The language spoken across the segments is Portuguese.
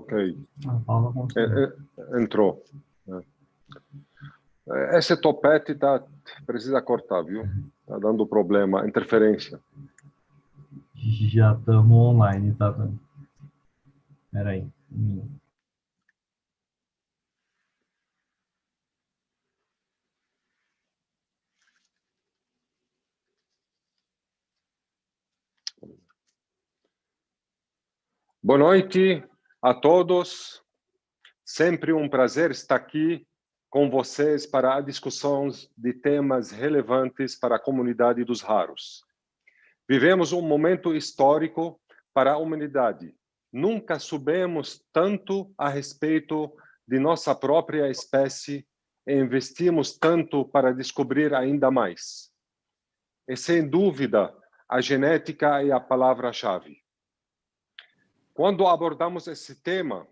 Ok. Entrou. Esse topete precisa cortar, viu? Tá dando problema, interferência. Já estamos online, tá vendo? Espera aí. Boa noite a todos. Sempre um prazer estar aqui com vocês para a discussão de temas relevantes para a comunidade dos raros. Vivemos um momento histórico para a humanidade. Nunca soubemos tanto a respeito de nossa própria espécie e investimos tanto para descobrir ainda mais. E, sem dúvida, a genética é a palavra-chave. Quando abordamos esse tema,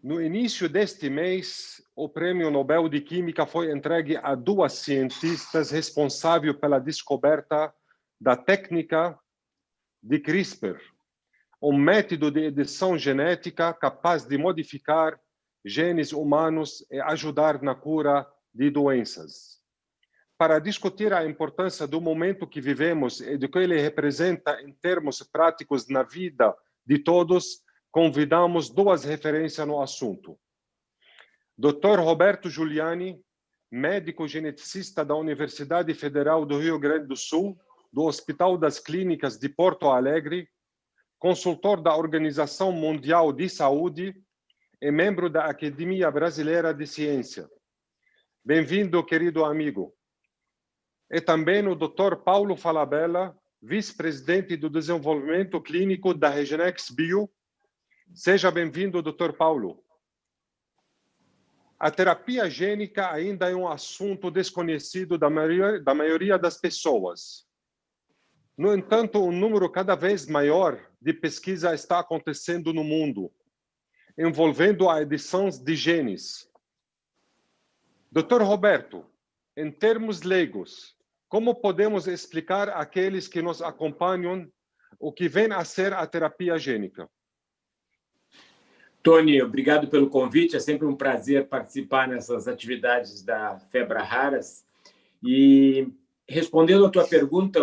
no início deste mês, o Prêmio Nobel de Química foi entregue a duas cientistas responsáveis pela descoberta da técnica de CRISPR, um método de edição genética capaz de modificar genes humanos e ajudar na cura de doenças. Para discutir a importância do momento que vivemos e do que ele representa em termos práticos na vida de todos, convidamos duas referências no assunto. Dr. Roberto Giuliani, médico geneticista da Universidade Federal do Rio Grande do Sul, do Hospital das Clínicas de Porto Alegre, consultor da Organização Mundial de Saúde e membro da Academia Brasileira de Ciência. Bem-vindo, querido amigo. E também o Dr. Paulo Falabella, vice-presidente do desenvolvimento clínico da Regenex Bio. Seja bem-vindo, Dr. Paulo. A terapia gênica ainda é um assunto desconhecido da maioria das pessoas. No entanto, um número cada vez maior de pesquisa está acontecendo no mundo, envolvendo a edição de genes. Dr. Roberto, em termos leigos, como podemos explicar àqueles que nos acompanham o que vem a ser a terapia gênica? Tony, obrigado pelo convite. É sempre um prazer participar nessas atividades da Febra Raras. E, respondendo à tua pergunta,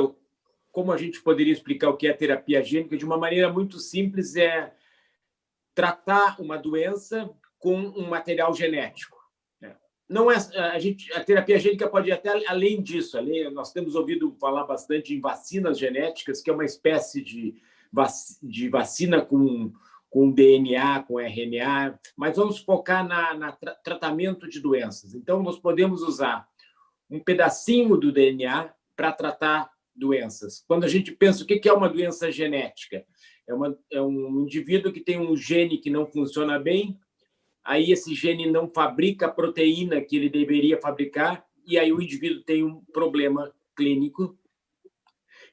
como a gente poderia explicar o que é terapia gênica? De uma maneira muito simples, é tratar uma doença com um material genético. Não é, a terapia gênica pode ir até além disso. Nós temos ouvido falar bastante em vacinas genéticas, que é uma espécie de vacina com DNA, com RNA, mas vamos focar no tratamento de doenças. Então, nós podemos usar um pedacinho do DNA para tratar doenças. Quando a gente pensa o que é uma doença genética, é um indivíduo que tem um gene que não funciona bem, aí esse gene não fabrica a proteína que ele deveria fabricar, e aí o indivíduo tem um problema clínico.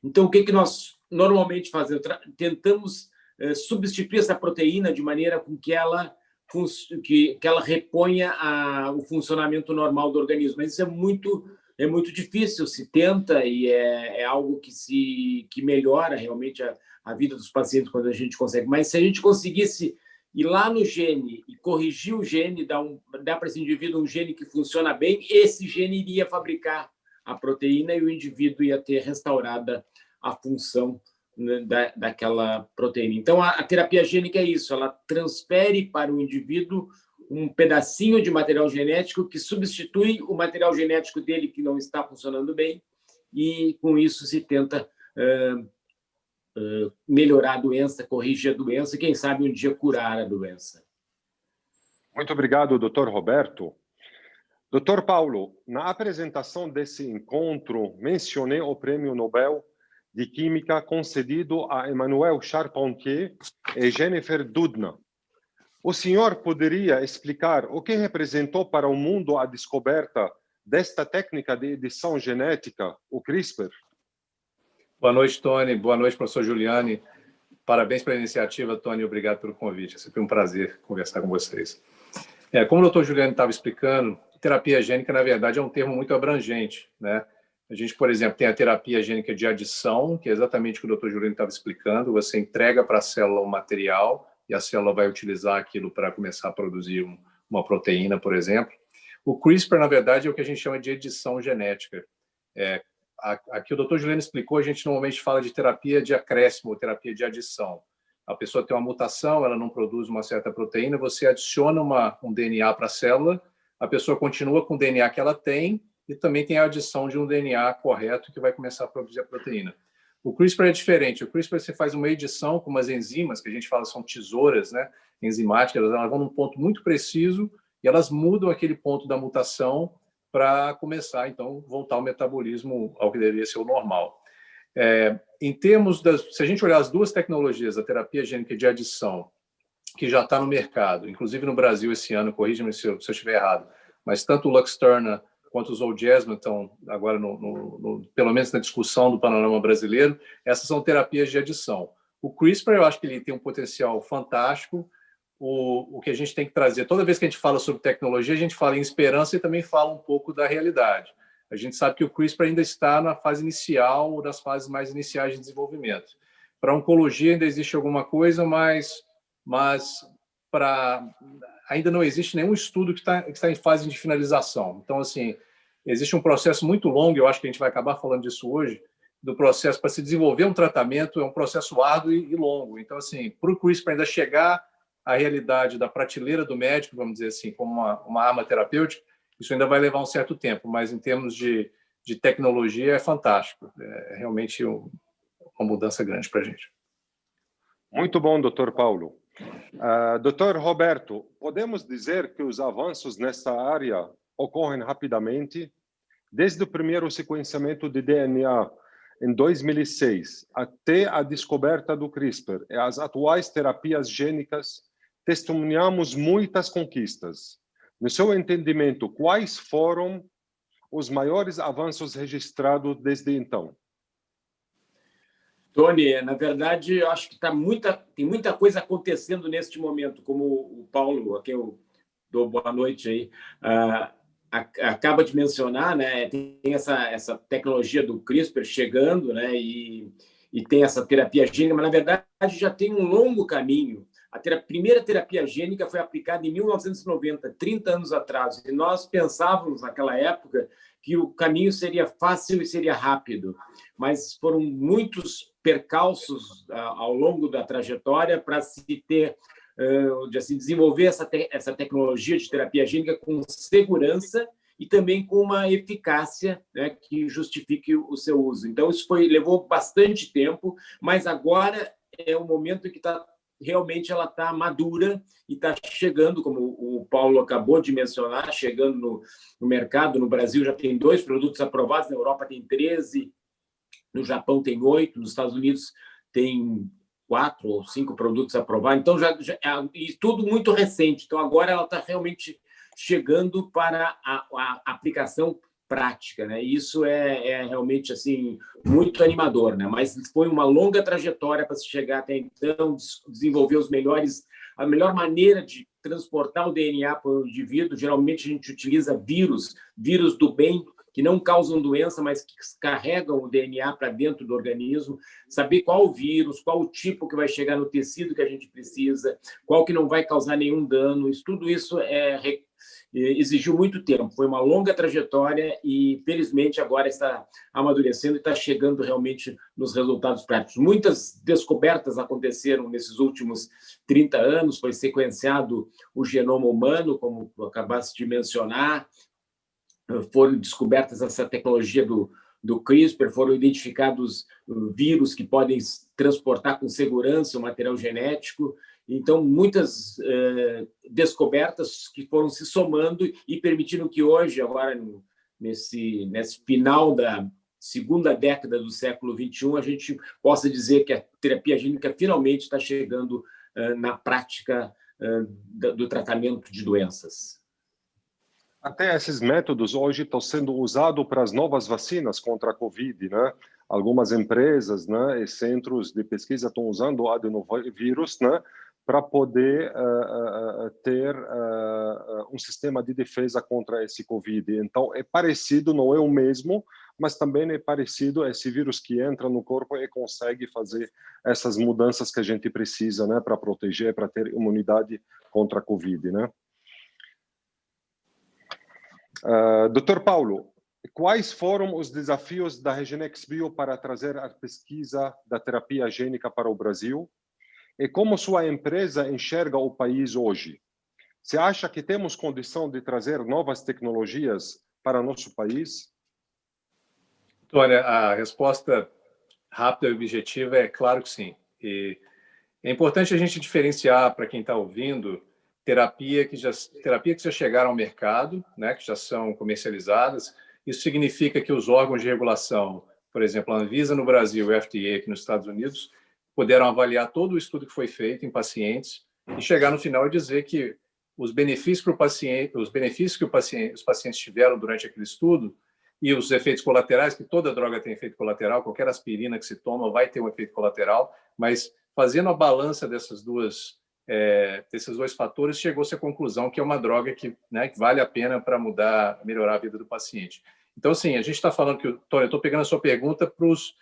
Então, o que nós normalmente fazemos? Tentamos substituir essa proteína de maneira com que ela reponha o funcionamento normal do organismo. Mas isso é muito difícil, se tenta, e é algo que melhora realmente a vida dos pacientes quando a gente consegue. Mas se a gente conseguisse ir lá no gene e corrigir o gene, dar para esse indivíduo um gene que funciona bem, esse gene iria fabricar a proteína e o indivíduo ia ter restaurada a função daquela proteína. Então, a terapia gênica é isso, ela transfere para o indivíduo um pedacinho de material genético que substitui o material genético dele que não está funcionando bem, e com isso se tenta melhorar a doença, corrigir a doença e, quem sabe, um dia curar a doença. Muito obrigado, Dr. Roberto. Dr. Paulo, na apresentação desse encontro, mencionei o Prêmio Nobel de Química concedido a Emmanuel Charpentier e Jennifer Doudna. O senhor poderia explicar o que representou para o mundo a descoberta desta técnica de edição genética, o CRISPR? Boa noite, Tony. Boa noite, professor Giuliani. Parabéns pela iniciativa, Tony. Obrigado pelo convite. É sempre um prazer conversar com vocês. Como o doutor Giuliani estava explicando, terapia gênica, na verdade, é um termo muito abrangente, né? A gente, por exemplo, tem a terapia gênica de adição, que é exatamente o que o doutor Giuliani estava explicando. Você entrega para a célula um material e a célula vai utilizar aquilo para começar a produzir uma proteína, por exemplo. O CRISPR, na verdade, é o que a gente chama de edição genética. Aqui o Dr. Juliano explicou, a gente normalmente fala de terapia de acréscimo, ou terapia de adição. A pessoa tem uma mutação, ela não produz uma certa proteína, você adiciona um DNA para a célula, a pessoa continua com o DNA que ela tem e também tem a adição de um DNA correto que vai começar a produzir a proteína. O CRISPR é diferente. O CRISPR você faz uma edição com umas enzimas, que a gente fala são tesouras, né, enzimáticas, elas vão num ponto muito preciso e elas mudam aquele ponto da mutação para começar, então, voltar ao metabolismo ao que deveria ser o normal. Em termos se a gente olhar as duas tecnologias, a terapia gênica de adição, que já está no mercado, inclusive no Brasil esse ano, corrija-me se eu estiver errado, mas tanto o Luxturna quanto os Zolgensma estão agora, pelo menos na discussão do panorama brasileiro, essas são terapias de adição. O CRISPR, eu acho que ele tem um potencial fantástico. O que a gente tem que trazer, toda vez que a gente fala sobre tecnologia, a gente fala em esperança e também fala um pouco da realidade. A gente sabe que o CRISPR ainda está na fase inicial, ou das fases mais iniciais de desenvolvimento. Para oncologia ainda existe alguma coisa, mas ainda não existe nenhum estudo que está em fase de finalização. Então, assim, existe um processo muito longo, eu acho que a gente vai acabar falando disso hoje, do processo para se desenvolver um tratamento, é um processo árduo e longo. Então, assim, para o CRISPR ainda chegar à realidade da prateleira do médico, vamos dizer assim, como uma arma terapêutica, isso ainda vai levar um certo tempo, mas em termos de tecnologia é fantástico. É realmente uma mudança grande para a gente. Muito bom, Dr. Paulo. Dr. Roberto, podemos dizer que os avanços nessa área ocorrem rapidamente, desde o primeiro sequenciamento de DNA em 2006 até a descoberta do CRISPR e as atuais terapias gênicas, testemunhamos muitas conquistas. No seu entendimento, quais foram os maiores avanços registrados desde então? Tony, na verdade, eu acho que tem muita coisa acontecendo neste momento, como o Paulo, a quem eu dou boa noite aí, acaba de mencionar, né? Tem essa tecnologia do CRISPR chegando, né? E tem essa terapia gênica, mas na verdade já tem um longo caminho. A primeira terapia gênica foi aplicada em 1990, 30 anos atrás, e nós pensávamos naquela época que o caminho seria fácil e seria rápido, mas foram muitos percalços ao longo da trajetória para se ter, assim, desenvolver essa tecnologia de terapia gênica com segurança e também com uma eficácia, né, que justifique o seu uso. Então, isso levou bastante tempo, mas agora é o momento em que realmente ela está madura e está chegando, como o Paulo acabou de mencionar, chegando no mercado. No Brasil já tem 2 produtos aprovados, na Europa tem 13, no Japão tem 8, nos Estados Unidos tem 4 ou 5 produtos aprovados. Então, e tudo muito recente. Então, agora ela está realmente chegando para a aplicação prática, né? Isso é realmente assim muito animador, né? Mas foi uma longa trajetória para se chegar até então, desenvolver a melhor maneira de transportar o DNA para o indivíduo. Geralmente a gente utiliza vírus do bem, que não causam doença, mas que carregam o DNA para dentro do organismo, saber qual o vírus, qual o tipo que vai chegar no tecido que a gente precisa, qual que não vai causar nenhum dano. Tudo isso exigiu muito tempo, foi uma longa trajetória e, felizmente, agora está amadurecendo e está chegando realmente nos resultados práticos. Muitas descobertas aconteceram nesses últimos 30 anos, foi sequenciado o genoma humano, como tu acabaste de mencionar, foram descobertas essa tecnologia do CRISPR, foram identificados vírus que podem transportar com segurança o material genético. Então, muitas descobertas que foram se somando e permitiram que hoje, agora nesse final da segunda década do século XXI, a gente possa dizer que a terapia gênica finalmente está chegando na prática do tratamento de doenças. Até esses métodos hoje estão sendo usados para as novas vacinas contra a Covid, né? Algumas empresas, né, e centros de pesquisa estão usando o adenovírus, né, para poder ter um sistema de defesa contra esse Covid. Então, é parecido, não é o mesmo, mas também é parecido esse vírus que entra no corpo e consegue fazer essas mudanças que a gente precisa, né, para proteger, para ter imunidade contra a Covid, né? Dr. Paulo, quais foram os desafios da REGENXBio para trazer a pesquisa da terapia gênica para o Brasil? E como sua empresa enxerga o país hoje? Você acha que temos condição de trazer novas tecnologias para nosso país? Tônia, a resposta rápida e objetiva é claro que sim. E é importante a gente diferenciar para quem está ouvindo terapia que já chegaram ao mercado, né, que já são comercializadas. Isso significa que os órgãos de regulação, por exemplo, a Anvisa no Brasil e o FDA aqui nos Estados Unidos, puderam avaliar todo o estudo que foi feito em pacientes e chegar no final e dizer que os benefícios para o paciente, os benefícios que os pacientes tiveram durante aquele estudo e os efeitos colaterais, que toda droga tem efeito colateral, qualquer aspirina que se toma vai ter um efeito colateral, mas fazendo a balança desses dois fatores, chegou-se à conclusão que é uma droga que, né, que vale a pena para melhorar a vida do paciente. Então, assim, a gente está falando que, Tônia, eu estou pegando a sua pergunta para os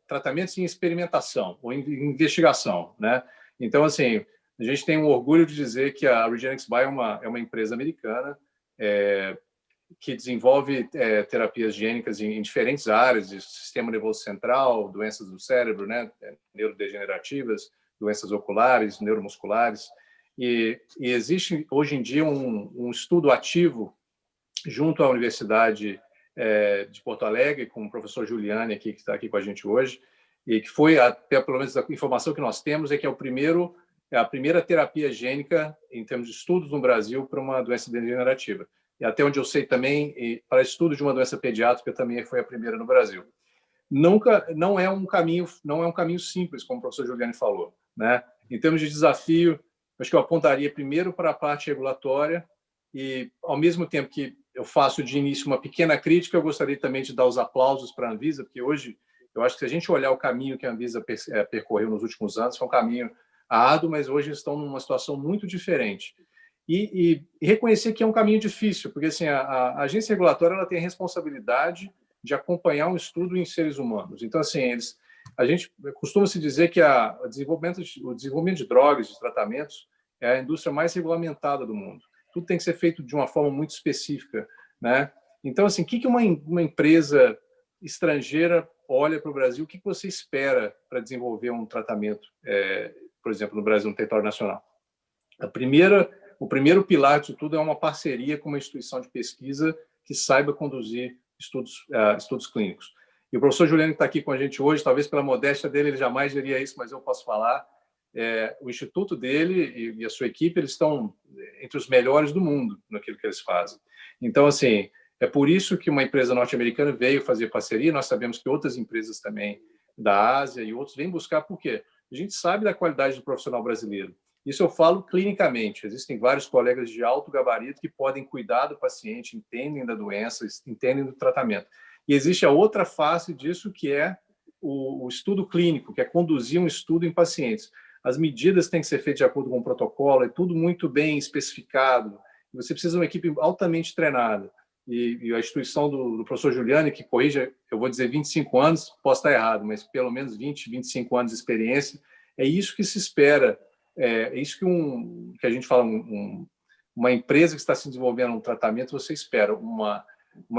tratamentos em experimentação ou em investigação, né? Então, assim, a gente tem um orgulho de dizer que a REGENXBio é uma empresa americana que desenvolve terapias gênicas em diferentes áreas, de sistema nervoso central, doenças do cérebro, né, neurodegenerativas, doenças oculares, neuromusculares. E existe, hoje em dia, um estudo ativo junto à Universidade de Porto Alegre, com o professor Giuliani, aqui, que está aqui com a gente hoje, e que foi, até pelo menos a informação que nós temos, é que é a primeira terapia gênica, em termos de estudos no Brasil, para uma doença degenerativa. E até onde eu sei também, para estudo de uma doença pediátrica, também foi a primeira no Brasil. Não é um caminho simples, como o professor Giuliani falou, né? Em termos de desafio, acho que eu apontaria primeiro para a parte regulatória e, ao mesmo tempo que eu faço de início uma pequena crítica, eu gostaria também de dar os aplausos para a Anvisa, porque hoje eu acho que se a gente olhar o caminho que a Anvisa percorreu nos últimos anos, foi um caminho árduo, mas hoje estão numa situação muito diferente. E reconhecer que é um caminho difícil, porque assim, a agência regulatória ela tem a responsabilidade de acompanhar um estudo em seres humanos. Então, assim, a gente costuma se dizer que o desenvolvimento de drogas, de tratamentos, é a indústria mais regulamentada do mundo. Tudo tem que ser feito de uma forma muito específica, né? Então, assim, o que uma empresa estrangeira olha para o Brasil? O que você espera para desenvolver um tratamento, por exemplo, no Brasil, no território nacional? O primeiro pilar de tudo é uma parceria com uma instituição de pesquisa que saiba conduzir estudos clínicos. E o professor Giuliani está aqui com a gente hoje, talvez pela modéstia dele, ele jamais diria isso, mas eu posso falar. O instituto dele e a sua equipe, eles estão entre os melhores do mundo naquilo que eles fazem. Então, assim, é por isso que uma empresa norte-americana veio fazer parceria. Nós sabemos que outras empresas também da Ásia e outros vêm buscar, por quê? A gente sabe da qualidade do profissional brasileiro. Isso eu falo clinicamente. Existem vários colegas de alto gabarito que podem cuidar do paciente, entendem da doença, entendem do tratamento. E existe a outra face disso, que é o estudo clínico, que é conduzir um estudo em pacientes. As medidas têm que ser feitas de acordo com o protocolo, é tudo muito bem especificado. Você precisa de uma equipe altamente treinada. E a instituição do professor Giuliani, que corrija, eu vou dizer 25 anos, posso estar errado, mas pelo menos 20, 25 anos de experiência, é isso que se espera. É isso que a gente fala, uma empresa que está se desenvolvendo um tratamento, você espera uma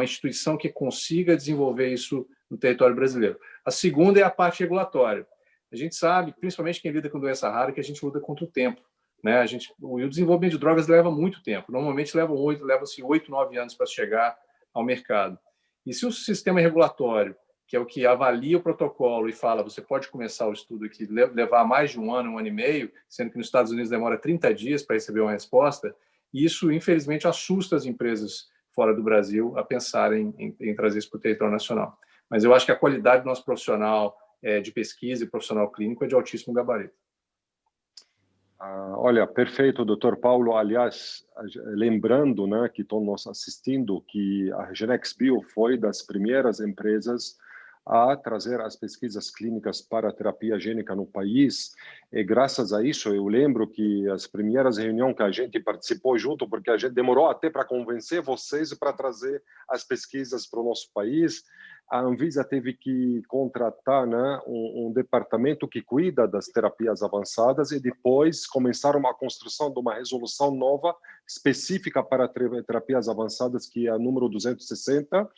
instituição que consiga desenvolver isso no território brasileiro. A segunda é a parte regulatória. A gente sabe, principalmente quem lida com doença rara, que a gente luta contra o tempo, né? O desenvolvimento de drogas leva muito tempo. Normalmente levam-se 8, 9 anos para chegar ao mercado. E se o sistema regulatório, que é o que avalia o protocolo e fala, você pode começar o estudo aqui, levar mais de um ano e meio, sendo que nos Estados Unidos demora 30 dias para receber uma resposta, e isso, infelizmente, assusta as empresas fora do Brasil a pensarem em trazer isso para o território nacional. Mas eu acho que a qualidade do nosso profissional de pesquisa e profissional clínico é de altíssimo gabarito. Olha, perfeito, Dr. Paulo. Aliás, lembrando, né, que estão nos assistindo, que a REGENXBio foi das primeiras empresas a trazer as pesquisas clínicas para a terapia gênica no país. E graças a isso, eu lembro que as primeiras reuniões que a gente participou junto, porque a gente demorou até para convencer vocês para trazer as pesquisas para o nosso país, a Anvisa teve que contratar, né, um departamento que cuida das terapias avançadas e depois começaram a construção de uma resolução nova específica para terapias avançadas, que é a número 260,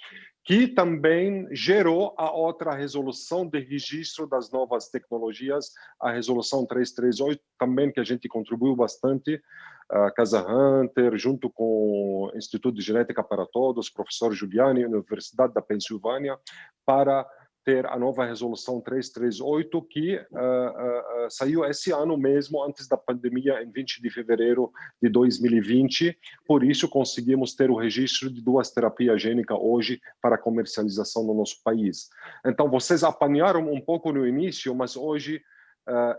que também gerou a outra resolução de registro das novas tecnologias, a resolução 338, também que a gente contribuiu bastante, a Casa Hunter, junto com o Instituto de Genética para Todos, professor Giuliani, Universidade da Pensilvânia, para ter a nova resolução 338, que saiu esse ano mesmo, antes da pandemia, em 20 de fevereiro de 2020. Por isso, conseguimos ter o registro de 2 terapias gênicas hoje para comercialização no nosso país. Então, vocês apanharam um pouco no início, mas hoje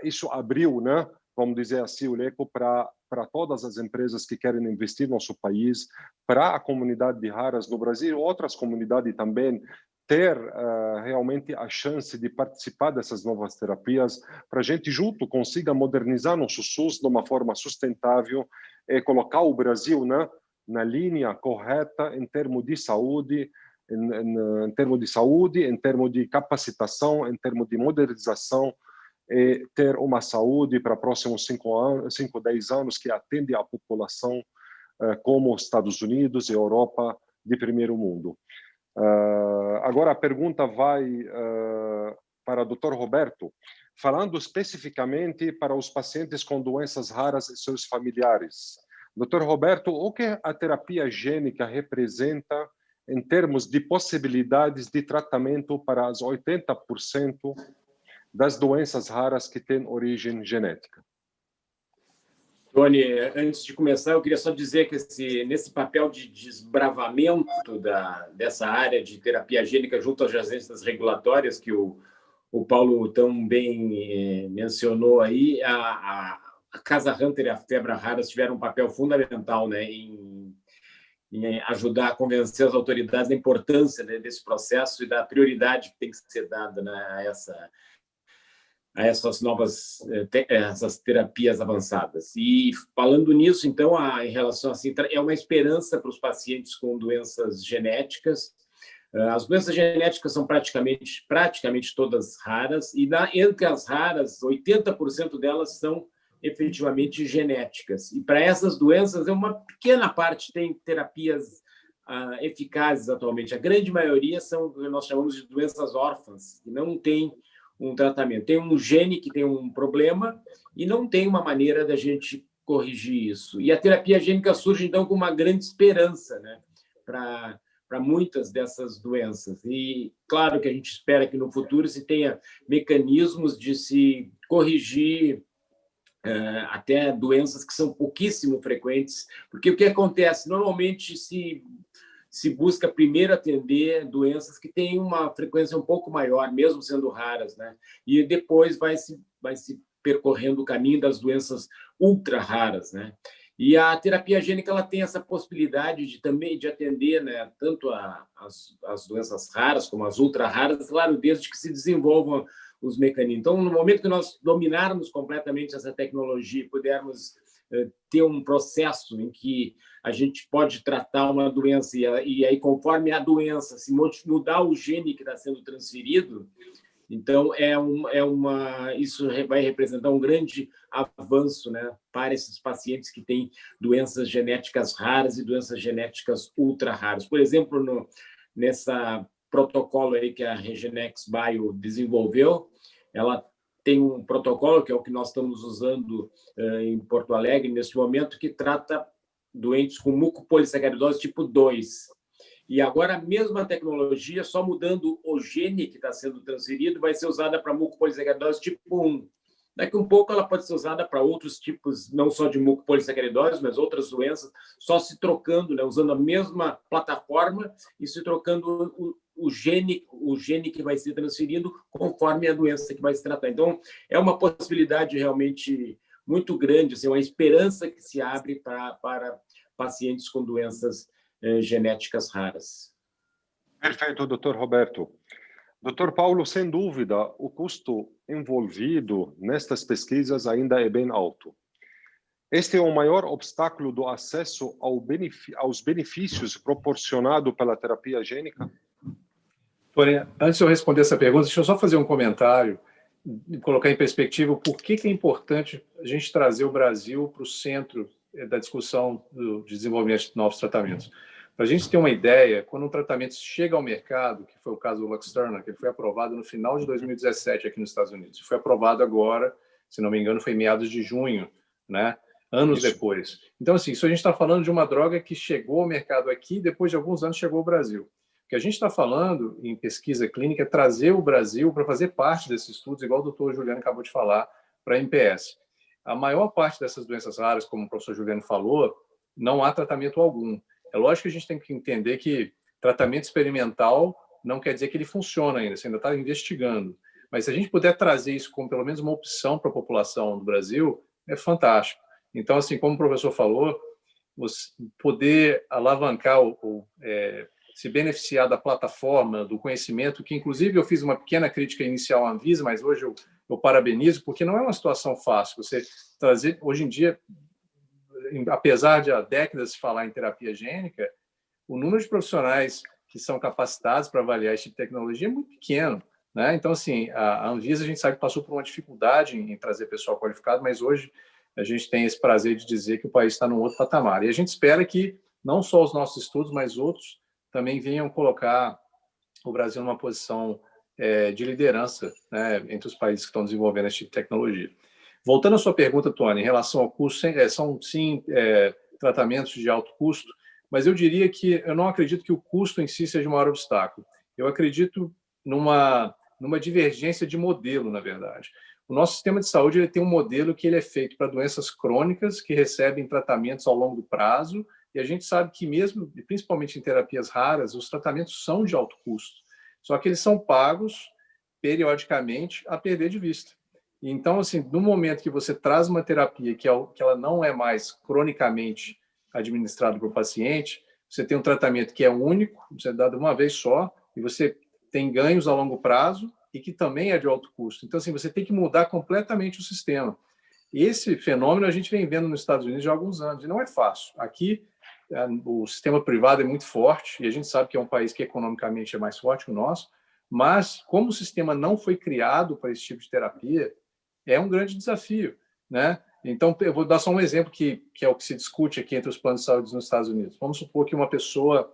isso abriu, né? Vamos dizer assim, o leque para todas as empresas que querem investir no nosso país, para a comunidade de raras no Brasil, outras comunidades também, ter realmente a chance de participar dessas novas terapias, para a gente junto consiga modernizar nosso SUS de uma forma sustentável e colocar o Brasil, né, na linha correta em termos de saúde, em termos de capacitação, em termos de modernização, e ter uma saúde para próximos 5, 10 anos que atende à população como os Estados Unidos e Europa de primeiro mundo. Agora a pergunta vai para o Dr. Roberto, falando especificamente para os pacientes com doenças raras e seus familiares. Dr. Roberto, o que a terapia gênica representa em termos de possibilidades de tratamento para as 80% das doenças raras que têm origem genética? Tony, antes de começar, eu queria só dizer que nesse papel de desbravamento dessa área de terapia gênica junto às agências regulatórias, que o Paulo tão bem mencionou aí, a Casa Hunter e a Febra Raras tiveram um papel fundamental, né, em ajudar a convencer as autoridades da importância, né, desse processo e da prioridade que tem que ser dada, né, a essas novas essas terapias avançadas. E falando nisso, então, em relação assim, é uma esperança para os pacientes com doenças genéticas. As doenças genéticas são praticamente todas raras, e entre as raras, 80% delas são efetivamente genéticas. E para essas doenças, uma pequena parte tem terapias eficazes atualmente. A grande maioria são o que nós chamamos de doenças órfãs, que não tem um tratamento. Tem um gene que tem um problema e não tem uma maneira da gente corrigir isso. E a terapia gênica surge, então, com uma grande esperança, né, para muitas dessas doenças. E, claro, que a gente espera que no futuro se tenha mecanismos de se corrigir até doenças que são pouquíssimo frequentes, porque o que acontece? Normalmente se busca primeiro atender doenças que têm uma frequência um pouco maior, mesmo sendo raras, né? E depois vai se percorrendo o caminho das doenças ultra raras, né? E a terapia gênica ela tem essa possibilidade também de atender, né, tanto as doenças raras como as ultra raras, claro, desde que se desenvolvam os mecanismos. Então, no momento que nós dominarmos completamente essa tecnologia e pudermos ter um processo em que a gente pode tratar uma doença e aí, conforme a doença, se mudar o gene que está sendo transferido, então isso vai representar um grande avanço, né, para esses pacientes que têm doenças genéticas raras e doenças genéticas ultra raras. Por exemplo, nessa protocolo aí que a Regenex Bio desenvolveu, ela tem um protocolo, que é o que nós estamos usando em Porto Alegre, neste momento, que trata doentes com mucopolissacaridose tipo 2. E agora a mesma tecnologia, só mudando o gene que está sendo transferido, vai ser usada para mucopolissacaridose tipo 1. Daqui um pouco ela pode ser usada para outros tipos, não só de mucopolissacaridose, mas outras doenças, só se trocando, né, usando a mesma plataforma e se trocando o gene que vai ser transferido conforme a doença que vai se tratar. Então, é uma possibilidade realmente muito grande, assim, uma esperança que se abre para pacientes com doenças genéticas raras. Perfeito, doutor Roberto. Doutor Paulo, sem dúvida, o custo envolvido nestas pesquisas ainda é bem alto. Este é o maior obstáculo do acesso aos benefícios proporcionado pela terapia gênica? Porém, antes de eu responder essa pergunta, deixa eu só fazer um comentário e colocar em perspectiva o porquê que é importante a gente trazer o Brasil para o centro da discussão de desenvolvimento de novos tratamentos. Para a gente ter uma ideia, quando um tratamento chega ao mercado, que foi o caso do Luxturna, que foi aprovado no final de 2017 aqui nos Estados Unidos, foi aprovado agora, se não me engano, foi em meados de junho, né? Anos depois. Então, assim, isso a gente está falando de uma droga que chegou ao mercado aqui, depois de alguns anos chegou ao Brasil. O que a gente está falando em pesquisa clínica é trazer o Brasil para fazer parte desses estudos, igual o doutor Juliano acabou de falar, para a MPS. A maior parte dessas doenças raras, como o professor Juliano falou, não há tratamento algum. É lógico que a gente tem que entender que tratamento experimental não quer dizer que ele funciona ainda, você ainda está investigando. Mas se a gente puder trazer isso como pelo menos uma opção para a população do Brasil, é fantástico. Então, assim, como o professor falou, poder alavancar se beneficiar da plataforma, do conhecimento, que inclusive eu fiz uma pequena crítica inicial à Anvisa, mas hoje eu parabenizo, porque não é uma situação fácil. Você trazer, hoje em dia, apesar de há décadas se falar em terapia gênica, o número de profissionais que são capacitados para avaliar esse tipo de tecnologia é muito pequeno, né? Então, assim, a Anvisa, a gente sabe que passou por uma dificuldade em trazer pessoal qualificado, mas hoje a gente tem esse prazer de dizer que o país está num outro patamar. E a gente espera que não só os nossos estudos, mas outros também venham colocar o Brasil numa posição de liderança, né, entre os países que estão desenvolvendo esse tipo de tecnologia. Voltando à sua pergunta, Tony, em relação ao custo, são sim tratamentos de alto custo, mas eu diria que eu não acredito que o custo em si seja o maior obstáculo. Eu acredito numa divergência de modelo, na verdade. O nosso sistema de saúde ele tem um modelo que ele é feito para doenças crônicas que recebem tratamentos ao longo prazo, e a gente sabe que mesmo, principalmente em terapias raras, os tratamentos são de alto custo. Só que eles são pagos periodicamente a perder de vista. Então, assim, no momento que você traz uma terapia que ela não é mais cronicamente administrada para o paciente, você tem um tratamento que é único, você é dado uma vez só, e você tem ganhos a longo prazo e que também é de alto custo. Então, assim, você tem que mudar completamente o sistema. E esse fenômeno a gente vem vendo nos Estados Unidos já há alguns anos, e não é fácil. Aqui, o sistema privado é muito forte, e a gente sabe que é um país que economicamente é mais forte que o nosso, mas como o sistema não foi criado para esse tipo de terapia, é um grande desafio, né? Então, eu vou dar só um exemplo que é o que se discute aqui entre os planos de saúde nos Estados Unidos. Vamos supor que uma pessoa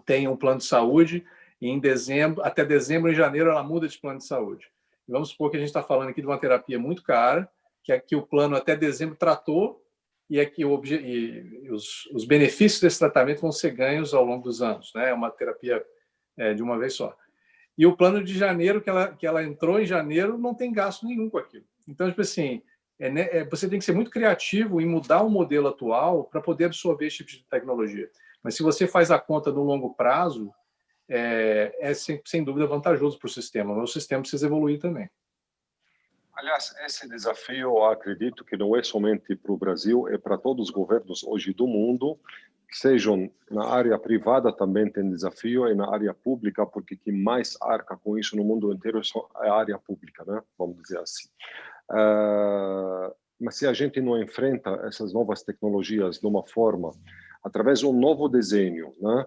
tem um plano de saúde e até dezembro e janeiro ela muda de plano de saúde. E vamos supor que a gente está falando aqui de uma terapia muito cara, que o plano até dezembro tratou e os benefícios desse tratamento vão ser ganhos ao longo dos anos, né? É uma terapia de uma vez só. E o plano de janeiro, que ela entrou em janeiro, não tem gasto nenhum com aquilo. Então, tipo assim, você tem que ser muito criativo em mudar o modelo atual para poder absorver esse tipo de tecnologia. Mas se você faz a conta no longo prazo, sem dúvida vantajoso para o sistema, mas o sistema precisa evoluir também. Aliás, esse desafio, eu acredito que não é somente para o Brasil, é para todos os governos hoje do mundo, que sejam na área privada também tem desafio, e na área pública, porque quem mais arca com isso no mundo inteiro é a área pública, né? Vamos dizer assim. Mas se a gente não enfrenta essas novas tecnologias de uma forma, através de um novo desenho, né?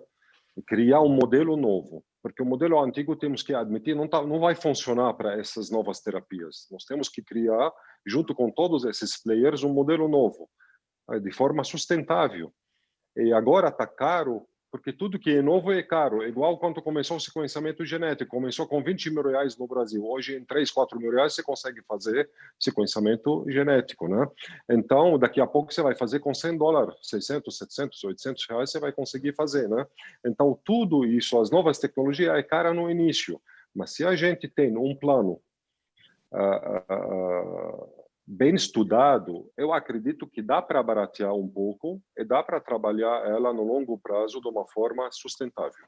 Criar um modelo novo, porque o modelo antigo, temos que admitir, não vai funcionar para essas novas terapias. Nós temos que criar, junto com todos esses players, um modelo novo, de forma sustentável. E agora está caro, porque tudo que é novo é caro. Igual quando começou o sequenciamento genético, começou com 20 mil reais no Brasil. Hoje, em 3, 4 mil reais, você consegue fazer sequenciamento genético, né? Então, daqui a pouco você vai fazer com $100, 600, 700, 800 reais, você vai conseguir fazer, né? Então, tudo isso, as novas tecnologias, é cara no início. Mas se a gente tem um plano bem estudado, eu acredito que dá para baratear um pouco e dá para trabalhar ela no longo prazo de uma forma sustentável.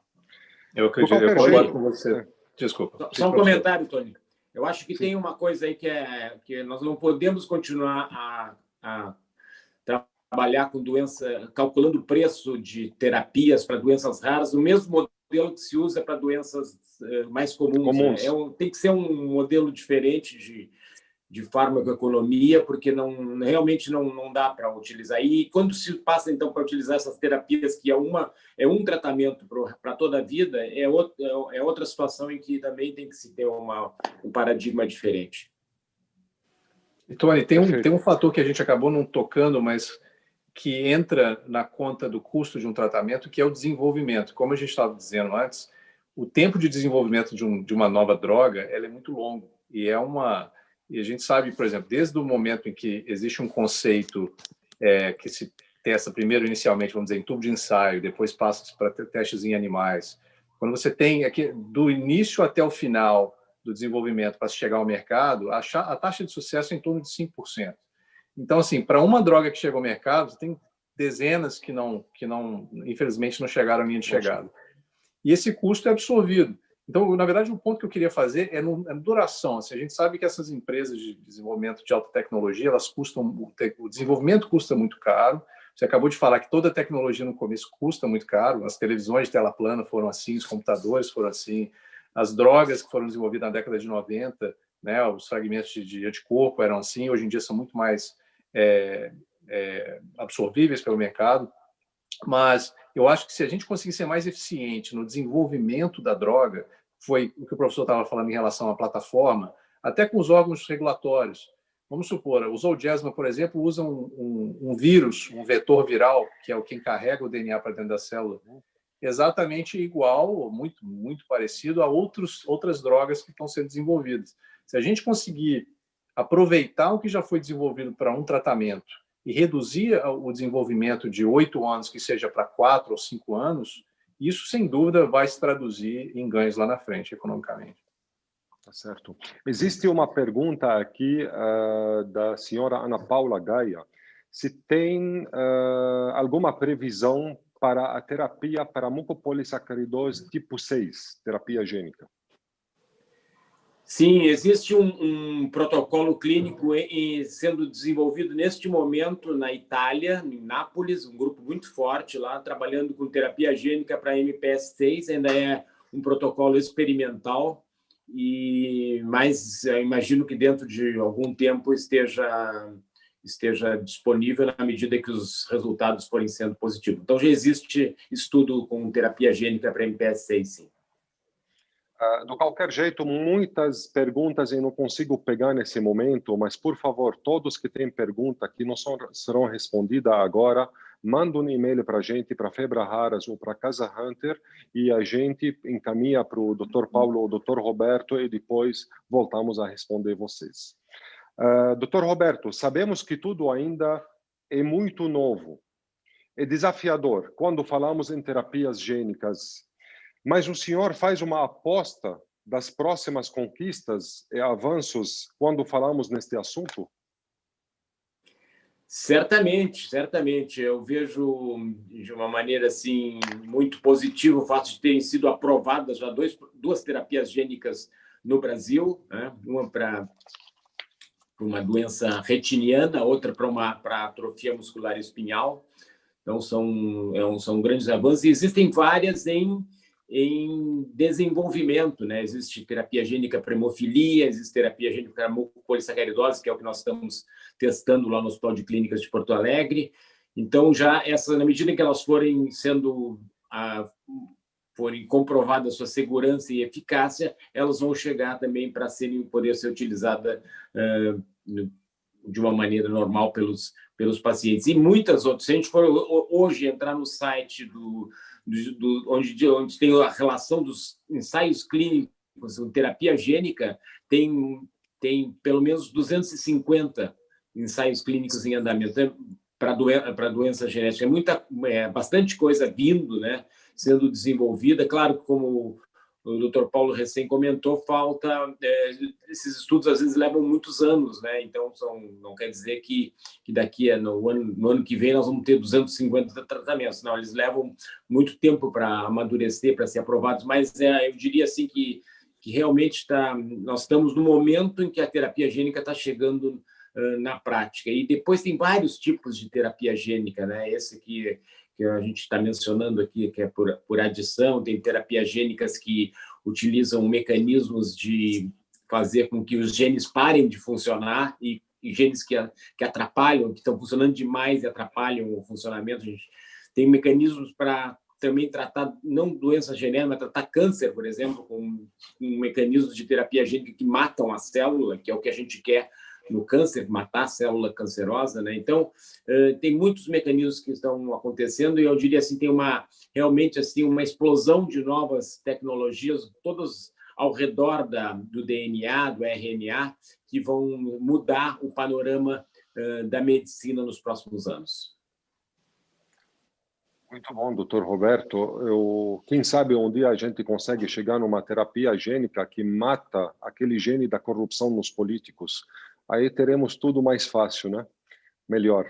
Eu acredito, eu concordo com você. Desculpa. Só um comentário, Tony. Eu acho que tem uma coisa aí que nós não podemos continuar a trabalhar com calculando o preço de terapias para doenças raras, no mesmo modelo que se usa para doenças mais comuns. Né? Tem que ser um modelo diferente de farmacoeconomia, porque realmente não dá para utilizar. E quando se passa, então, para utilizar essas terapias, que é um tratamento para toda a vida, é outra situação em que também tem que se ter um paradigma diferente. E, Tony, tem um fator que a gente acabou não tocando, mas que entra na conta do custo de um tratamento, que é o desenvolvimento. Como a gente estava dizendo antes, o tempo de desenvolvimento de uma nova droga ela é muito longo. E a gente sabe, por exemplo, desde o momento em que existe um conceito que se testa primeiro inicialmente, vamos dizer, em tubo de ensaio, depois passa para testes em animais. Quando você tem aqui, do início até o final do desenvolvimento para chegar ao mercado, a taxa de sucesso é em torno de 5%. Então, assim, para uma droga que chega ao mercado, tem dezenas que infelizmente, não chegaram à linha de chegada. E esse custo é absorvido. Então, na verdade, o ponto que eu queria fazer é na duração. Assim, a gente sabe que essas empresas de desenvolvimento de alta tecnologia, o desenvolvimento custa muito caro. Você acabou de falar que toda tecnologia no começo custa muito caro. As televisões de tela plana foram assim, os computadores foram assim, as drogas que foram desenvolvidas na década de 90, né, os fragmentos de anticorpo eram assim, hoje em dia são muito mais absorvíveis pelo mercado. Mas eu acho que se a gente conseguir ser mais eficiente no desenvolvimento da droga, foi o que o professor estava falando em relação à plataforma, até com os órgãos regulatórios. Vamos supor, o Zolgensma, por exemplo, usa um vírus, um vetor viral, que é quem carrega o DNA para dentro da célula, exatamente igual, ou muito, muito parecido a outras drogas que estão sendo desenvolvidas. Se a gente conseguir aproveitar o que já foi desenvolvido para um tratamento e reduzir o desenvolvimento de 8 anos, que seja para 4 ou 5 anos, isso, sem dúvida, vai se traduzir em ganhos lá na frente, economicamente. Tá certo. Existe uma pergunta aqui da senhora Ana Paula Gaia. Se tem alguma previsão para a terapia para mucopolissacaridose tipo 6, terapia gênica? Sim, existe um protocolo clínico sendo desenvolvido neste momento na Itália, em Nápoles, um grupo muito forte lá, trabalhando com terapia gênica para MPS 6, ainda é um protocolo experimental, mas eu imagino que dentro de algum tempo esteja disponível na medida que os resultados forem sendo positivos. Então, já existe estudo com terapia gênica para MPS 6, sim. De qualquer jeito, muitas perguntas eu não consigo pegar nesse momento, mas, por favor, todos que têm pergunta que não serão respondidas agora, manda um e-mail para a gente, para Febra Raras ou para Casa Hunter, e a gente encaminha para o Dr. Paulo ou Dr. Roberto e depois voltamos a responder vocês. Dr. Roberto, sabemos que tudo ainda é muito novo. É desafiador quando falamos em terapias gênicas. Mas o senhor faz uma aposta das próximas conquistas e avanços quando falamos neste assunto? Certamente, certamente. Eu vejo de uma maneira assim muito positiva o fato de terem sido aprovadas já duas terapias gênicas no Brasil, né? Uma para uma doença retiniana, outra para atrofia muscular espinhal. Então são grandes avanços e existem várias em desenvolvimento, né? Existe terapia gênica para hemofilia, existe terapia gênica para mucopolissacaridose, que é o que nós estamos testando lá no Hospital de Clínicas de Porto Alegre. Então, já na medida que elas forem comprovadas sua segurança e eficácia, elas vão chegar também para poder ser utilizadas de uma maneira normal pelos pacientes. E muitas outras. Se a gente for hoje entrar no site onde tem a relação dos ensaios clínicos com terapia gênica, tem pelo menos 250 ensaios clínicos em andamento para doença genética. Bastante coisa vindo, né, sendo desenvolvida. Claro que, como o Dr. Paulo recém comentou, esses estudos às vezes levam muitos anos, né? Então não quer dizer que daqui no ano que vem nós vamos ter 250 tratamentos. Não, eles levam muito tempo para amadurecer, para ser aprovados, mas eu diria assim que realmente nós estamos no momento em que a terapia gênica está chegando na prática. E depois tem vários tipos de terapia gênica, né? Esse que que a gente está mencionando aqui, que é por adição, tem terapias gênicas que utilizam mecanismos de fazer com que os genes parem de funcionar e genes que atrapalham, que estão funcionando demais e atrapalham o funcionamento. A gente tem mecanismos para também tratar, não doenças genéticas, mas tratar câncer, por exemplo, com mecanismos de terapia gênica que matam a célula, que é o que a gente quer no câncer, matar a célula cancerosa, né? Então, tem muitos mecanismos que estão acontecendo e eu diria assim, tem realmente assim uma explosão de novas tecnologias, todas ao redor do DNA, do RNA, que vão mudar o panorama da medicina nos próximos anos. Muito bom, doutor Roberto. Quem sabe um dia a gente consegue chegar numa terapia gênica que mata aquele gene da corrupção nos políticos. Aí teremos tudo mais fácil, né? Melhor.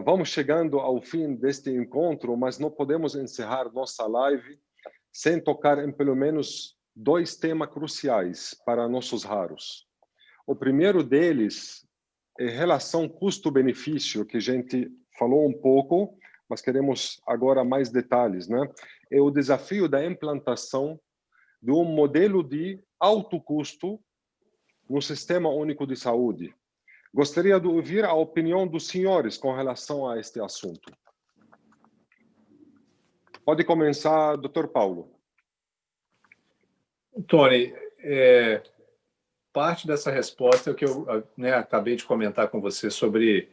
Vamos chegando ao fim deste encontro, mas não podemos encerrar nossa live sem tocar em pelo menos 2 temas cruciais para nossos raros. O primeiro deles é relação custo-benefício, que a gente falou um pouco, mas queremos agora mais detalhes, né? É o desafio da implantação de um modelo de alto custo no Sistema Único de Saúde. Gostaria de ouvir a opinião dos senhores com relação a este assunto. Pode começar, doutor Paulo. Tony, parte dessa resposta é o que eu acabei de comentar com você sobre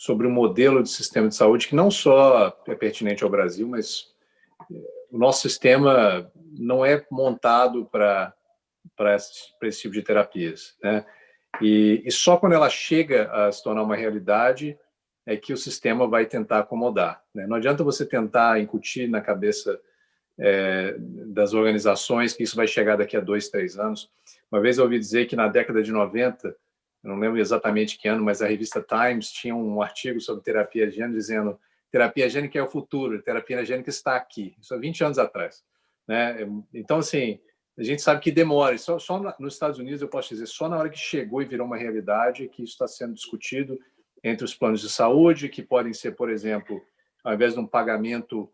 o modelo de sistema de saúde, que não só é pertinente ao Brasil, mas o nosso sistema não é montado para esse tipo de terapias, né? E só quando ela chega a se tornar uma realidade é que o sistema vai tentar acomodar, né? Não adianta você tentar incutir na cabeça das organizações que isso vai chegar daqui a 2, 3 anos. Uma vez eu ouvi dizer que na década de 90, eu não lembro exatamente que ano, mas a revista Times tinha um artigo sobre terapia gênica dizendo terapia gênica é o futuro, terapia gênica está aqui. Isso há 20 anos atrás, né? Então, assim, a gente sabe que demora. Só nos Estados Unidos, eu posso dizer, só na hora que chegou e virou uma realidade que isso está sendo discutido entre os planos de saúde, que podem ser, por exemplo, ao invés de um pagamento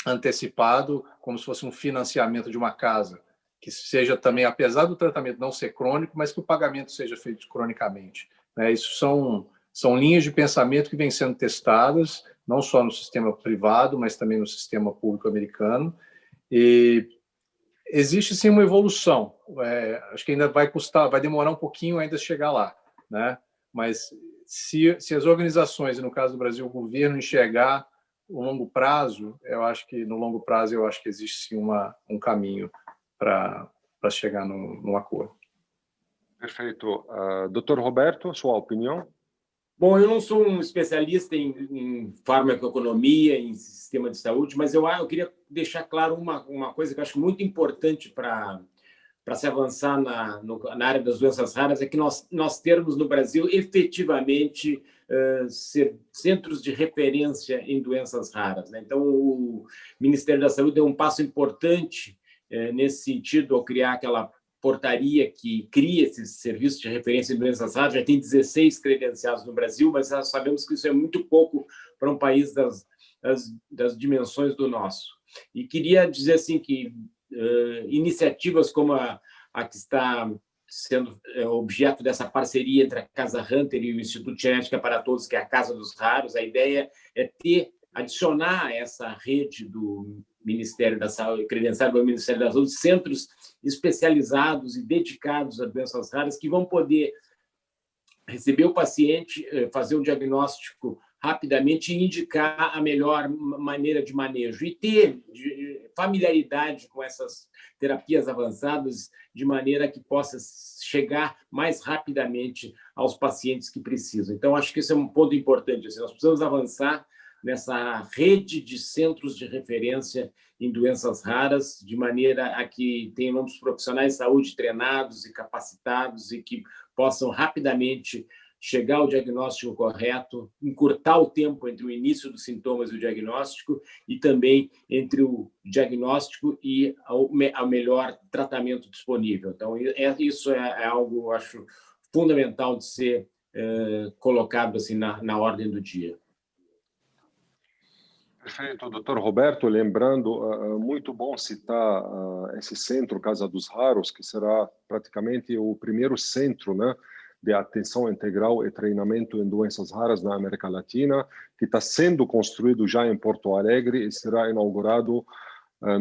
antecipado, como se fosse um financiamento de uma casa, que seja também, apesar do tratamento não ser crônico, mas que o pagamento seja feito cronicamente, né? Isso são linhas de pensamento que vêm sendo testadas, não só no sistema privado, mas também no sistema público americano. E existe sim uma evolução. Acho que ainda vai demorar um pouquinho ainda chegar lá, né? Mas se as organizações, e no caso do Brasil, o governo enxergar o longo prazo, eu acho que no longo prazo existe sim um caminho para chegar num acordo. Perfeito. Doutor Roberto, sua opinião? Bom, eu não sou um especialista em farmacoeconomia, em sistema de saúde, mas eu queria deixar claro uma coisa que eu acho muito importante para se avançar na área das doenças raras, é que nós termos no Brasil efetivamente centros de referência em doenças raras, né? Então, o Ministério da Saúde deu um passo importante nesse sentido ao criar aquela portaria que cria esses serviços de referência em doenças raras. Já tem 16 credenciados no Brasil, mas nós sabemos que isso é muito pouco para um país das dimensões do nosso. E queria dizer assim que iniciativas como a que está sendo objeto dessa parceria entre a Casa Hunter e o Instituto Genética para Todos, que é a Casa dos Raros, a ideia é adicionar a essa rede do Ministério da Saúde, credenciado pelo Ministério da Saúde, centros especializados e dedicados a doenças raras que vão poder receber o paciente, fazer o diagnóstico rapidamente e indicar a melhor maneira de manejo e ter familiaridade com essas terapias avançadas de maneira que possa chegar mais rapidamente aos pacientes que precisam. Então, acho que esse é um ponto importante. Assim, nós precisamos avançar nessa rede de centros de referência em doenças raras, de maneira a que tenhamos profissionais de saúde treinados e capacitados e que possam rapidamente chegar ao diagnóstico correto, encurtar o tempo entre o início dos sintomas e o diagnóstico e também entre o diagnóstico e o melhor tratamento disponível. Então, isso é algo, eu acho, fundamental de ser colocado assim na ordem do dia. Perfeito, doutor Roberto. Lembrando, muito bom citar esse centro Casa dos Raros, que será praticamente o primeiro centro, né, de atenção integral e treinamento em doenças raras na América Latina, que está sendo construído já em Porto Alegre e será inaugurado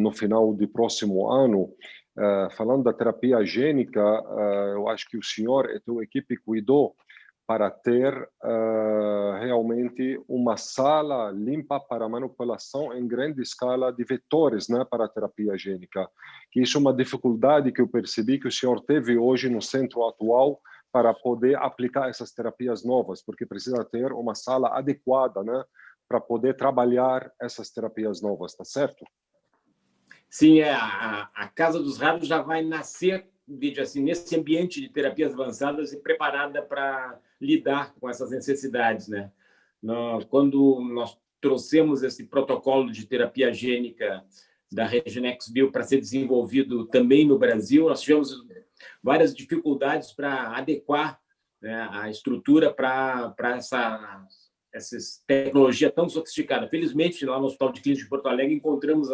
no final do próximo ano. Falando da terapia gênica, eu acho que o senhor e a sua equipe cuidou para ter realmente uma sala limpa para manipulação em grande escala de vetores, né, para a terapia gênica. Que isso é uma dificuldade que eu percebi que o senhor teve hoje no centro atual para poder aplicar essas terapias novas, porque precisa ter uma sala adequada, né, para poder trabalhar essas terapias novas, tá certo? Sim, a Casa dos Raros já vai nascer, assim, nesse ambiente de terapias avançadas e preparada para lidar com essas necessidades, né? Quando nós trouxemos esse protocolo de terapia gênica da Regenexbio para ser desenvolvido também no Brasil, nós tivemos várias dificuldades para adequar, né, a estrutura para essa tecnologia tão sofisticada. Felizmente, lá no Hospital de Clínicas de Porto Alegre, encontramos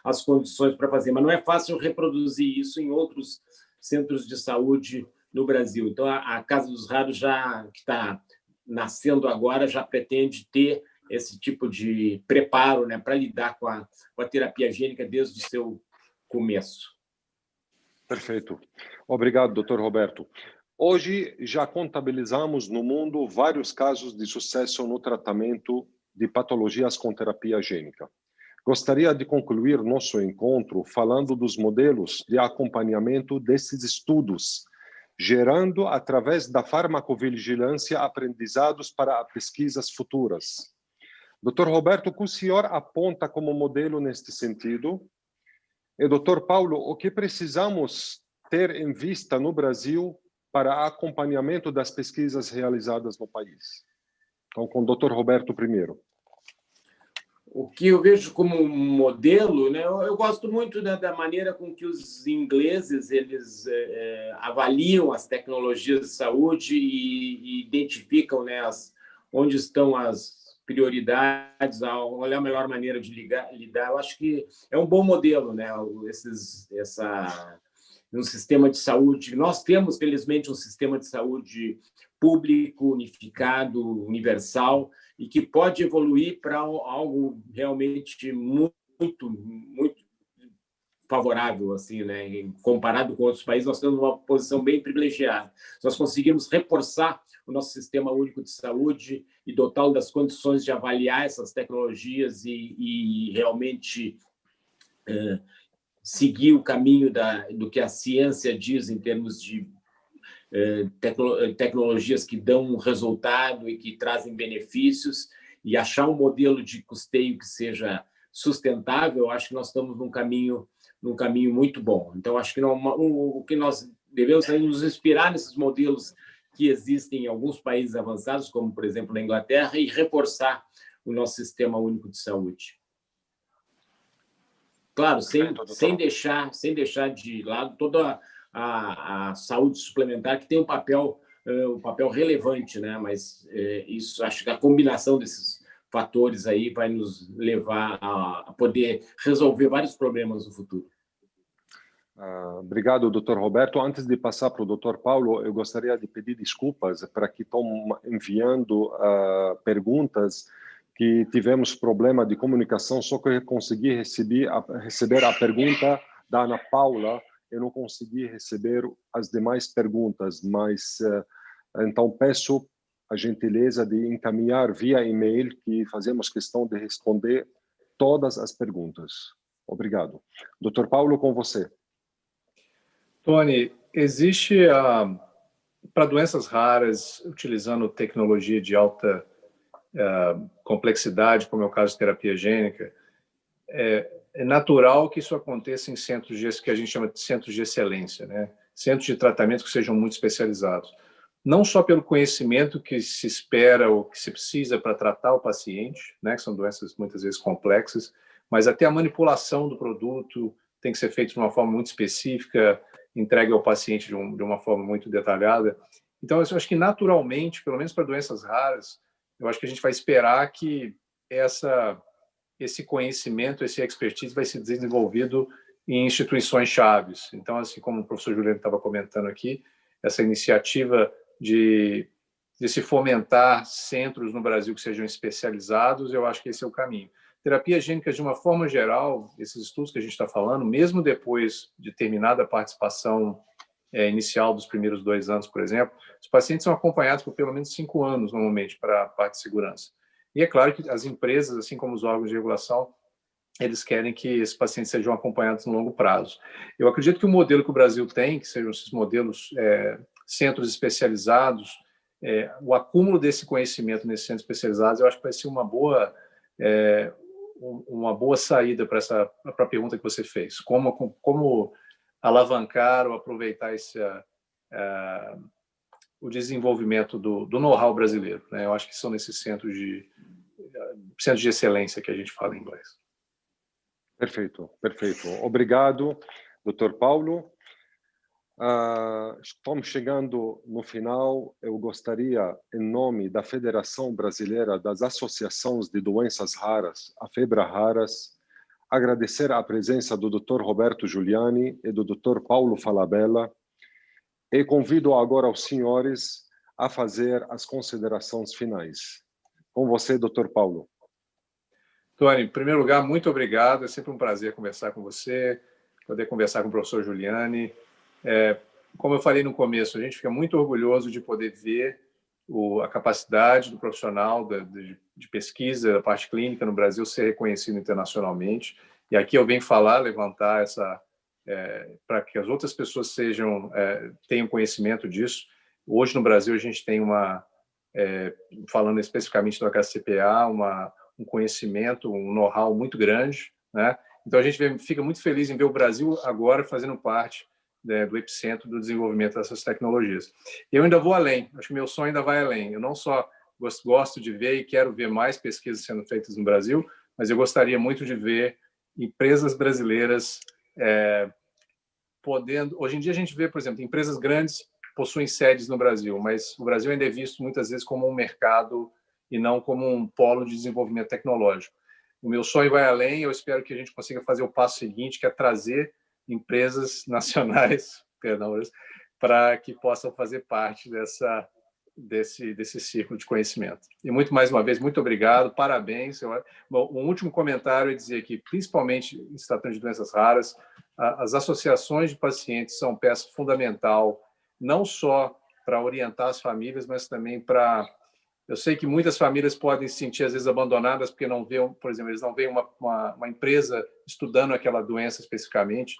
as condições para fazer, mas não é fácil reproduzir isso em outros centros de saúde no Brasil. Então, a Casa dos Raros, já que está nascendo agora, já pretende ter esse tipo de preparo, né, para lidar com a terapia gênica desde o seu começo. Perfeito. Obrigado, doutor Roberto. Hoje já contabilizamos no mundo vários casos de sucesso no tratamento de patologias com terapia gênica. Gostaria de concluir nosso encontro falando dos modelos de acompanhamento desses estudos, gerando, através da farmacovigilância, aprendizados para pesquisas futuras. Dr. Roberto, o que o senhor aponta como modelo neste sentido? E, Dr. Paulo, o que precisamos ter em vista no Brasil para acompanhamento das pesquisas realizadas no país? Então, com o Dr. Roberto primeiro. O que eu vejo como modelo, né? Eu gosto muito da maneira com que os ingleses eles avaliam as tecnologias de saúde e identificam, né, onde estão as prioridades, olhar a melhor maneira de lidar. Eu acho que é um bom modelo, né? Um sistema de saúde. Nós temos, felizmente, um sistema de saúde público, unificado, universal, e que pode evoluir para algo realmente muito favorável, assim, né? Comparado com outros países, nós temos uma posição bem privilegiada. Nós conseguimos reforçar o nosso sistema único de saúde e dotá-lo das condições de avaliar essas tecnologias e realmente seguir o caminho do que a ciência diz em termos de tecnologias que dão um resultado e que trazem benefícios, e achar um modelo de custeio que seja sustentável. Eu acho que nós estamos num caminho muito bom. Então, acho que o que nós devemos é nos inspirar nesses modelos que existem em alguns países avançados, como, por exemplo, na Inglaterra, e reforçar o nosso sistema único de saúde. Claro, sem deixar de lado toda a saúde suplementar, que tem um papel relevante, né? Mas isso, acho que a combinação desses fatores aí vai nos levar a poder resolver vários problemas no futuro. Obrigado, Dr. Roberto. Antes de passar para o Dr. Paulo, eu gostaria de pedir desculpas para que estão enviando perguntas que tivemos problema de comunicação, só que eu consegui receber a pergunta da Ana Paula. Eu não consegui receber as demais perguntas, mas então peço a gentileza de encaminhar via e-mail, que fazemos questão de responder todas as perguntas. Obrigado. Dr. Paulo, com você. Tony, existe para doenças raras, utilizando tecnologia de alta complexidade, como é o caso de terapia gênica, é natural que isso aconteça em centros que a gente chama de centros de excelência, né? Centros de tratamento que sejam muito especializados. Não só pelo conhecimento que se espera ou que se precisa para tratar o paciente, né? Que são doenças muitas vezes complexas, mas até a manipulação do produto tem que ser feita de uma forma muito específica, entregue ao paciente de uma forma muito detalhada. Então, eu acho que naturalmente, pelo menos para doenças raras, eu acho que a gente vai esperar que esse conhecimento, esse expertise vai ser desenvolvido em instituições chaves. Então, assim como o professor Juliano estava comentando aqui, essa iniciativa de se fomentar centros no Brasil que sejam especializados, eu acho que esse é o caminho. Terapia gênica, de uma forma geral, esses estudos que a gente está falando, mesmo depois de terminada a participação inicial dos primeiros 2 anos, por exemplo, os pacientes são acompanhados por pelo menos 5 anos, normalmente, para a parte de segurança. E é claro que as empresas, assim como os órgãos de regulação, eles querem que esses pacientes sejam acompanhados no longo prazo. Eu acredito que o modelo que o Brasil tem, que sejam esses modelos, centros especializados, o acúmulo desse conhecimento nesses centros especializados, eu acho que vai ser uma boa saída para a pergunta que você fez. Como alavancar ou aproveitar o desenvolvimento do know-how brasileiro, né? Eu acho que são nesses centros de excelência que a gente fala em inglês. Perfeito, perfeito. Obrigado, Dr. Paulo. Estamos chegando no final. Eu gostaria, em nome da Federação Brasileira das Associações de Doenças Raras, a FEBRA-Raras, agradecer a presença do Dr. Roberto Giuliani e do Dr. Paulo Falabella e convido agora os senhores a fazer as considerações finais. Com você, Dr. Paulo. Tony, em primeiro lugar, muito obrigado. É sempre um prazer conversar com você, poder conversar com o professor Giuliani. Como eu falei no começo, a gente fica muito orgulhoso de poder ver a capacidade do profissional de pesquisa, da parte clínica no Brasil ser reconhecido internacionalmente. E aqui eu venho levantar para que as outras pessoas tenham conhecimento disso. Hoje no Brasil a gente tem falando especificamente do HCPA, um conhecimento, um know-how muito grande, né? Então a gente fica muito feliz em ver o Brasil agora fazendo parte do epicentro do desenvolvimento dessas tecnologias. Eu ainda vou além, acho que meu sonho ainda vai além. Eu não só gosto de ver e quero ver mais pesquisas sendo feitas no Brasil, mas eu gostaria muito de ver empresas brasileiras podendo... Hoje em dia a gente vê, por exemplo, empresas grandes possuem sedes no Brasil, mas o Brasil ainda é visto muitas vezes como um mercado e não como um polo de desenvolvimento tecnológico. O meu sonho vai além, eu espero que a gente consiga fazer o passo seguinte, que é trazer empresas nacionais, para que possam fazer parte desse círculo de conhecimento. E muito mais uma vez, muito obrigado, parabéns. Bom, um último comentário é dizer que, principalmente em se tratando de doenças raras, as associações de pacientes são peça fundamental, não só para orientar as famílias, mas também para... Eu sei que muitas famílias podem se sentir, às vezes, abandonadas porque não veem, por exemplo, eles não veem uma empresa estudando aquela doença especificamente.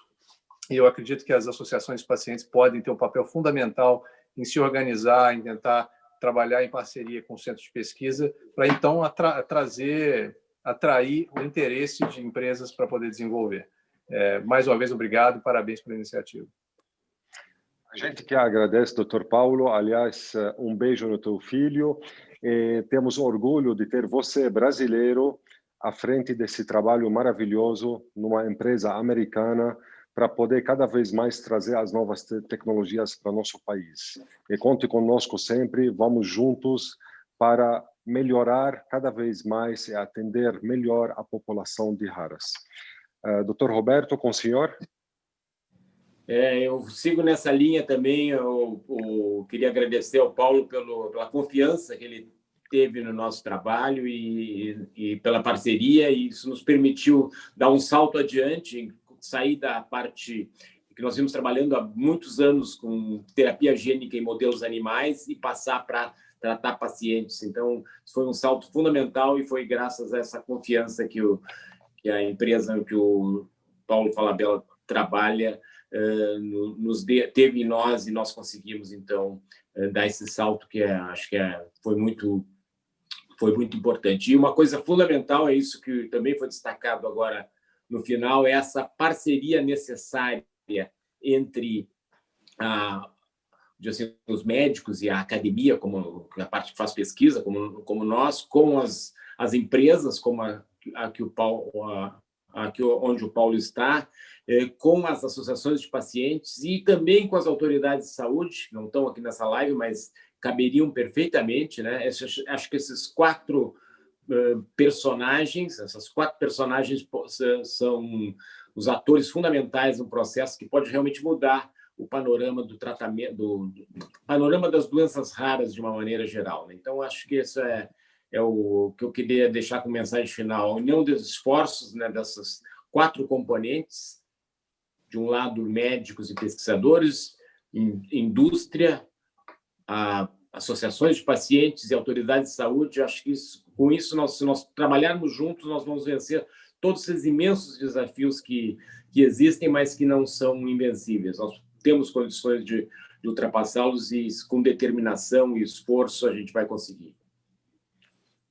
E eu acredito que as associações de pacientes podem ter um papel fundamental em se organizar, em tentar trabalhar em parceria com centros de pesquisa, para, então, atrair o interesse de empresas para poder desenvolver. Mais uma vez, obrigado e parabéns pela iniciativa. A gente que agradece, Dr. Paulo. Aliás, um beijo no teu filho. Temos orgulho de ter você, brasileiro, à frente desse trabalho maravilhoso numa empresa americana para poder cada vez mais trazer as novas tecnologias para nosso país. E conte conosco sempre, vamos juntos para melhorar cada vez mais e atender melhor a população de Raras. Dr. Roberto, com o senhor? Eu sigo nessa linha também. Eu queria agradecer ao Paulo pela confiança que ele teve no nosso trabalho e pela parceria. E isso nos permitiu dar um salto adiante, sair da parte que nós vimos trabalhando há muitos anos com terapia gênica em modelos animais e passar para tratar pacientes. Então, isso foi um salto fundamental e foi graças a essa confiança que a empresa, que o Paulo Falabella trabalha, teve em nós, e nós conseguimos, então, dar esse salto que acho que foi muito importante. E uma coisa fundamental, é isso que também foi destacado agora no final, é essa parceria necessária entre os médicos e a academia, como a parte que faz pesquisa, como nós, com as empresas, como onde o Paulo está, com as associações de pacientes e também com as autoridades de saúde, que não estão aqui nessa live, mas caberiam perfeitamente, né? Acho que esses 4 personagens, essas 4 personagens são os atores fundamentais no processo que pode realmente mudar o panorama do tratamento, do panorama das doenças raras de uma maneira geral, né? Então, acho que isso é o que eu queria deixar como mensagem final. A união dos esforços, né, dessas 4 componentes, de um lado, médicos e pesquisadores, indústria, associações de pacientes e autoridades de saúde. Acho que com isso, se nós trabalharmos juntos, nós vamos vencer todos esses imensos desafios que existem, mas que não são invencíveis. Nós temos condições de ultrapassá-los e, com determinação e esforço, a gente vai conseguir.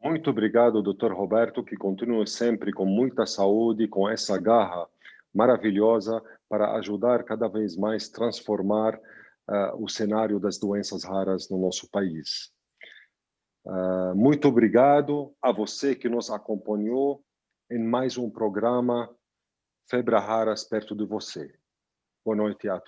Muito obrigado, Dr. Roberto, que continue sempre com muita saúde, com essa garra maravilhosa para ajudar cada vez mais a transformar o cenário das doenças raras no nosso país. Muito obrigado a você que nos acompanhou em mais um programa Febre Raras perto de você. Boa noite a todos.